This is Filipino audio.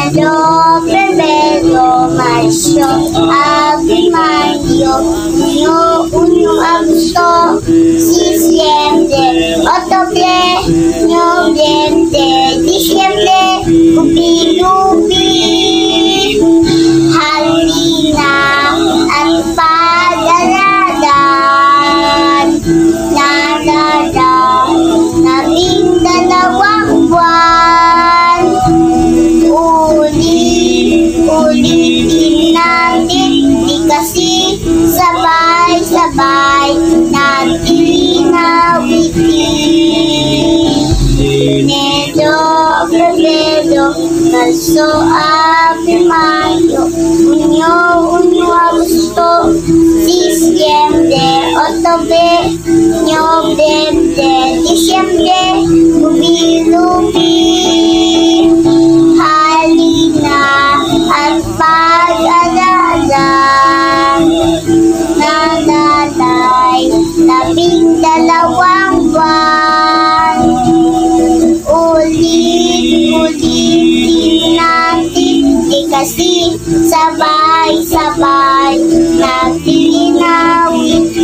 Enero, Febrero, Marzo, Abril, Mayo, Junio, Agosto, Diciembre, Octubre, Noviembre, Diciembre, Lupi-lupi, halina at pag-aladan, nadadan, 12 buwan. Ulitin natin, di kasi sabay-sabay natin awitin. Enero, Febrero, Marzo, Abril, Mayo, Junio, Agosto, Diciembre, Octubre, Noviembre, Diciembre, lupi-lupi, halina at pag-alalan, nalalay, 12 buwan. Ulitin natin, di kasi sabay-sabay natin awitin.